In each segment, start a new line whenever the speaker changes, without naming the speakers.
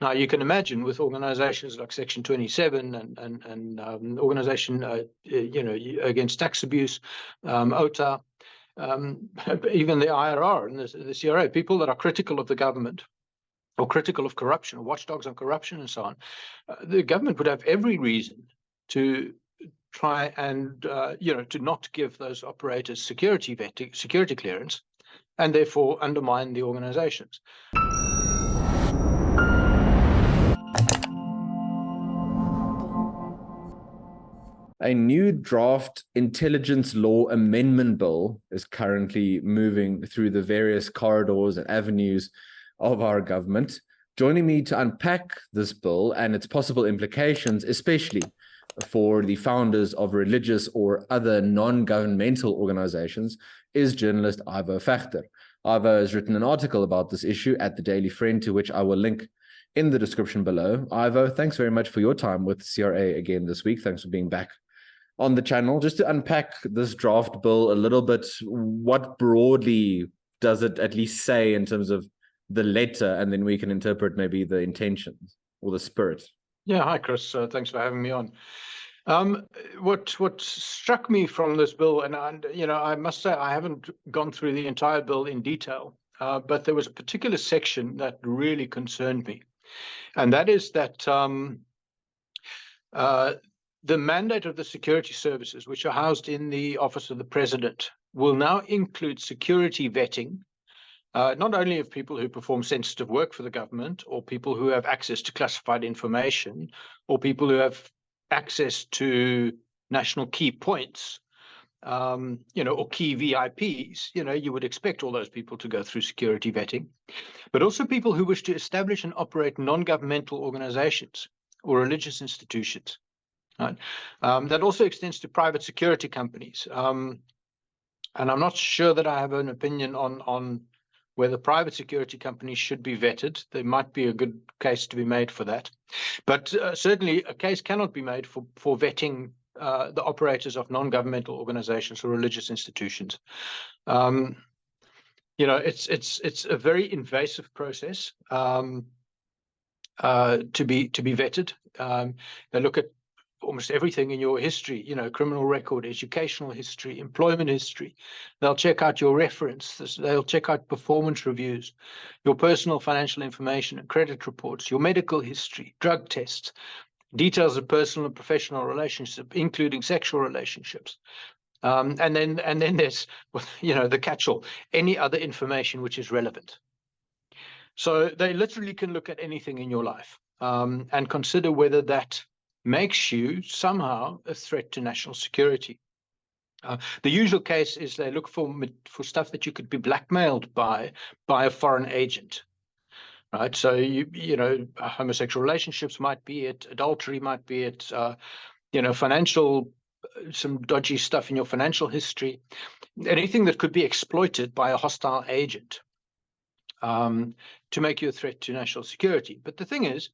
Now, you can imagine with organizations like Section 27 and Organization Against Tax Abuse, OTA, even the IRR and the CRA, people that are critical of the government or critical of corruption, or watchdogs on corruption and so on, the government would have every reason to try and to not give those operators security clearance, and therefore undermine the organizations.
A new draft intelligence law amendment bill is currently moving through the various corridors and avenues of our government. Joining me to unpack this bill and its possible implications, especially for the founders of religious or other non-governmental organizations, is journalist Ivo Vegter. Ivo has written an article about this issue at the Daily Friend, to which I will link in the description below. Ivo, thanks very much for your time with CRA again this week. Thanks for being back on the channel. Just to unpack this draft bill a little bit, what broadly does it at least say in terms of the letter, and then we can interpret maybe the intentions or the spirit?
Yeah, hi, Chris. Thanks for having me on. What struck me from this bill, and I must say I haven't gone through the entire bill in detail, but there was a particular section that really concerned me, and that is that the mandate of the security services, which are housed in the Office of the President, will now include security vetting, not only of people who perform sensitive work for the government, or people who have access to classified information, or people who have access to national key points, or key VIPs. You would expect all those people to go through security vetting, but also people who wish to establish and operate non-governmental organizations or religious institutions. Right? That also extends to private security companies. And I'm not sure that I have an opinion on whether private security companies should be vetted. There might be a good case to be made for that. But certainly a case cannot be made for vetting the operators of non-governmental organizations or religious institutions. It's a very invasive process to be vetted. They look at almost everything in your history, criminal record, educational history, employment history. They'll check out your references. They'll check out performance reviews, your personal financial information and credit reports, your medical history, drug tests, details of personal and professional relationships, including sexual relationships. And then there's, the catch-all, any other information which is relevant. So they literally can look at anything in your life and consider whether that makes you somehow a threat to national security. The usual case is they look for stuff that you could be blackmailed by a foreign agent, right? So homosexual relationships might be it, adultery might be it, financial, some dodgy stuff in your financial history, anything that could be exploited by a hostile agent to make you a threat to national security. But the thing is,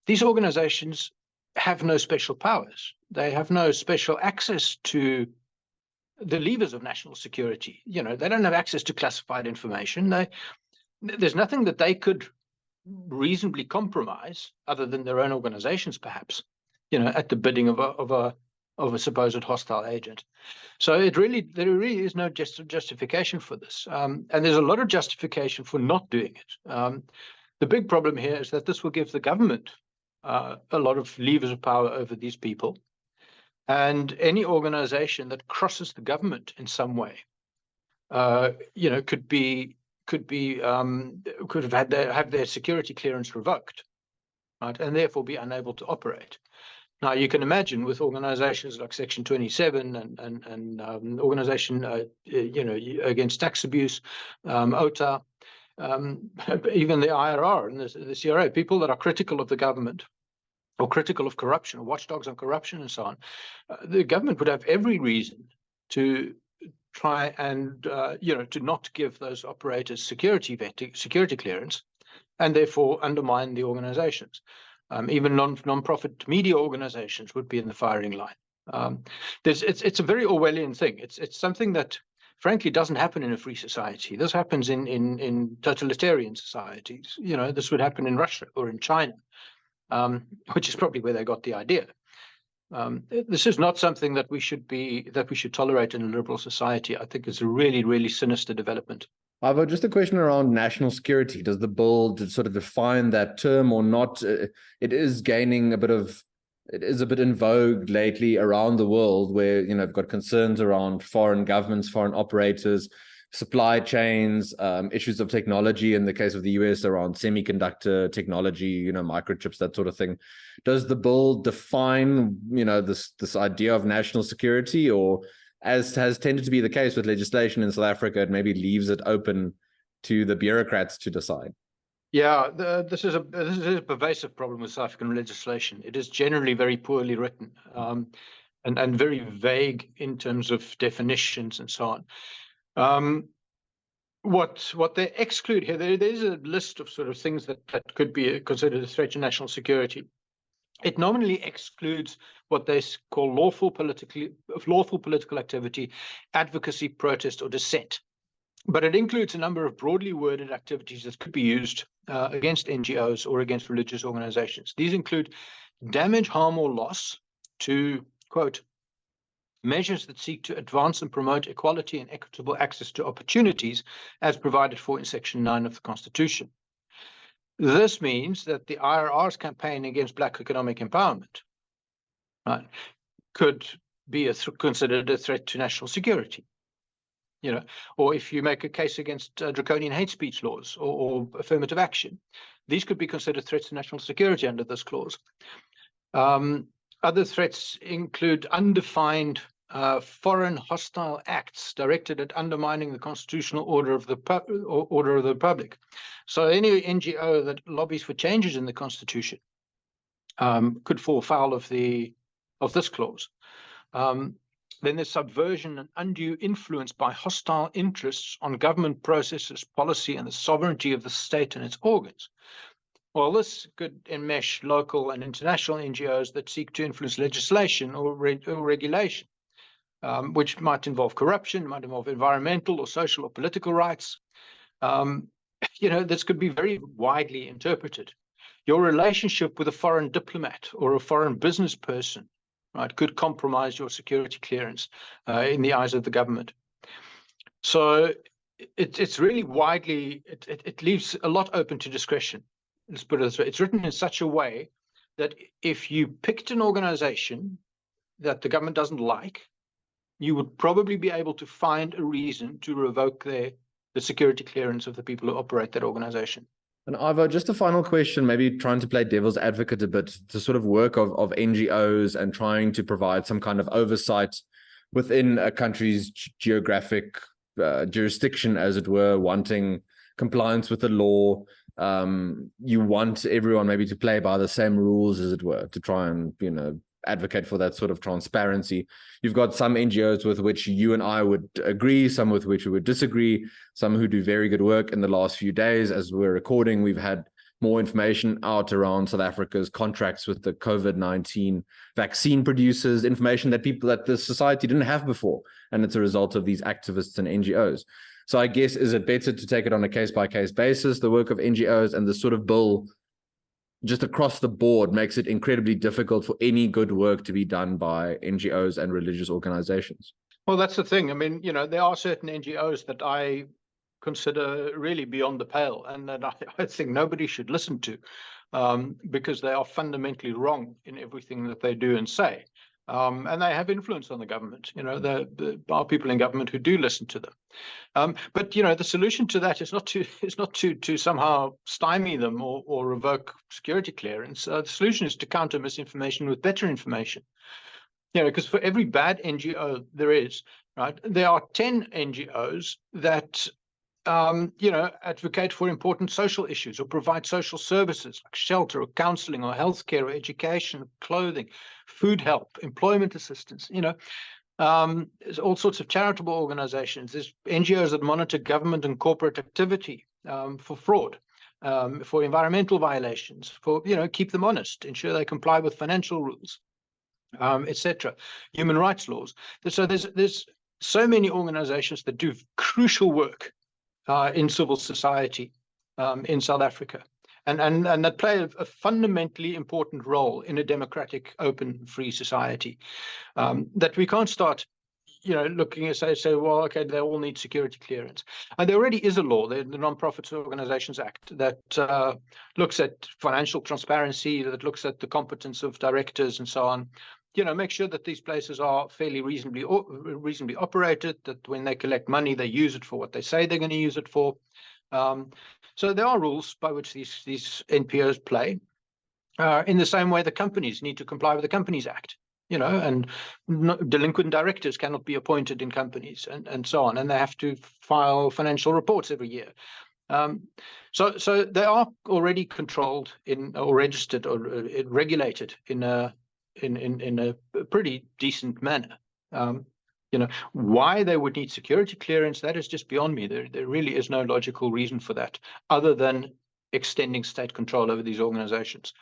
these organizations have no special powers. They have no special access to the levers of national security. They don't have access to classified information. There's nothing that they could reasonably compromise other than their own organizations, perhaps, at the bidding of a supposed hostile agent. So there really is no justification for this. And there's a lot of justification for not doing it. The big problem here is that this will give the government a lot of levers of power over these people, and any organization that crosses the government in some way, could have their security clearance revoked, right, and therefore be unable to operate. Now, you can imagine with organizations like Section 27 and Organization Against Tax Abuse, OTA, even the IRR and the CRA, people that are critical of the government or critical of corruption, or watchdogs on corruption and so on, the government would have every reason to try and to not give those operators security clearance, and therefore undermine the organizations. Even non-profit media organizations would be in the firing line. It's a very Orwellian thing. It's something that frankly doesn't happen in a free society. This happens in totalitarian societies. This would happen in Russia or in China, which is probably where they got the idea. This is not something that we should tolerate in a liberal society. I think it's a really, really sinister development.
Ivo, just a question around national security. Does the bill sort of define that term or not? It is gaining it is a bit in vogue lately around the world, where we've got concerns around foreign governments, foreign operators, supply chains, issues of technology in the case of the US around semiconductor technology, microchips, that sort of thing. Does the bill define this idea of national security, or, as has tended to be the case with legislation in South Africa, it maybe leaves it open to the bureaucrats to decide?
Yeah, this is a pervasive problem with South African legislation. It is generally very poorly written, and very vague in terms of definitions and so on. What they exclude here, there's a list of sort of things that could be considered a threat to national security. It nominally excludes what they call lawful political activity, advocacy, protest, or dissent. But it includes a number of broadly worded activities that could be used against NGOs or against religious organizations. These include damage, harm, or loss to, quote, measures that seek to advance and promote equality and equitable access to opportunities as provided for in Section 9 of the Constitution. This means that the IRR's campaign against Black economic empowerment, right, could be considered a threat to national security. Or if you make a case against draconian hate speech laws or affirmative action, these could be considered threats to national security under this clause. Other threats include undefined foreign hostile acts directed at undermining the constitutional order of the Republic. So any NGO that lobbies for changes in the Constitution could fall foul of this clause. Then there's subversion and undue influence by hostile interests on government processes, policy, and the sovereignty of the state and its organs. Well, this could enmesh local and international NGOs that seek to influence legislation or regulation, which might involve corruption, might involve environmental or social or political rights. This could be very widely interpreted. Your relationship with a foreign diplomat or a foreign business person, right, could compromise your security clearance in the eyes of the government. So it's really widely, it leaves a lot open to discretion. Let's put it this way. It's written in such a way that if you picked an organization that the government doesn't like, you would probably be able to find a reason to revoke the security clearance of the people who operate that organization.
And Ivo, just a final question, maybe trying to play devil's advocate a bit, the sort of work of NGOs and trying to provide some kind of oversight within a country's geographic jurisdiction, as it were, wanting compliance with the law. You want everyone maybe to play by the same rules, as it were, to try and, advocate for that sort of transparency. You've got some NGOs with which you and I would agree, some with which we would disagree, some who do very good work. In the last few days, as we're recording, we've had more information out around South Africa's contracts with the COVID-19 vaccine producers, information that the society didn't have before. And it's a result of these activists and NGOs. So I guess, is it better to take it on a case-by-case basis, the work of NGOs, and the sort of bill just across the board makes it incredibly difficult for any good work to be done by NGOs and religious organizations? Well,
that's the thing. I mean, there are certain NGOs that I consider really beyond the pale, and that I think nobody should listen to, because they are fundamentally wrong in everything that they do and say. And they have influence on the government. There are people in government who do listen to them. But the solution to that is not to somehow stymie them or revoke security clearance. The solution is to counter misinformation with better information. Because for every bad NGO there is, right, there are 10 NGOs that advocate for important social issues or provide social services like shelter or counseling or healthcare or education, clothing, food help, employment assistance. There's all sorts of charitable organizations. There's NGOs that monitor government and corporate activity for fraud, for environmental violations, for keep them honest, ensure they comply with financial rules, etc. Human rights laws. So there's so many organizations that do crucial work in civil society in South Africa, and that play a fundamentally important role in a democratic, open, free society, that we can't start looking at say, well, okay, they all need security clearance. And there already is a law, the Non-Profit Organizations Act, that looks at financial transparency, that looks at the competence of directors and so on. Make sure that these places are fairly reasonably operated, that when they collect money, they use it for what they say they're going to use it for. So there are rules by which these NPOs play. In the same way, the companies need to comply with the Companies Act. And delinquent directors cannot be appointed in companies and so on, and they have to file financial reports every year. So they are already controlled or registered or regulated in a pretty decent manner. Why they would need security clearance, that is just beyond me. There really is no logical reason for that, other than extending state control over these organizations.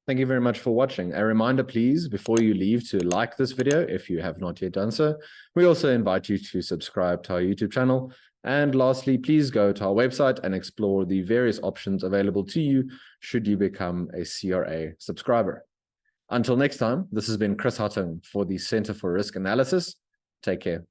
Thank you very much for watching. A reminder, please, before you leave, to like this video if you have not yet done so. We also invite you to subscribe to our YouTube channel. And lastly, please go to our website and explore the various options available to you should you become a CRA subscriber. Until next time, this has been Chris Hattingh for the Center for Risk Analysis. Take care.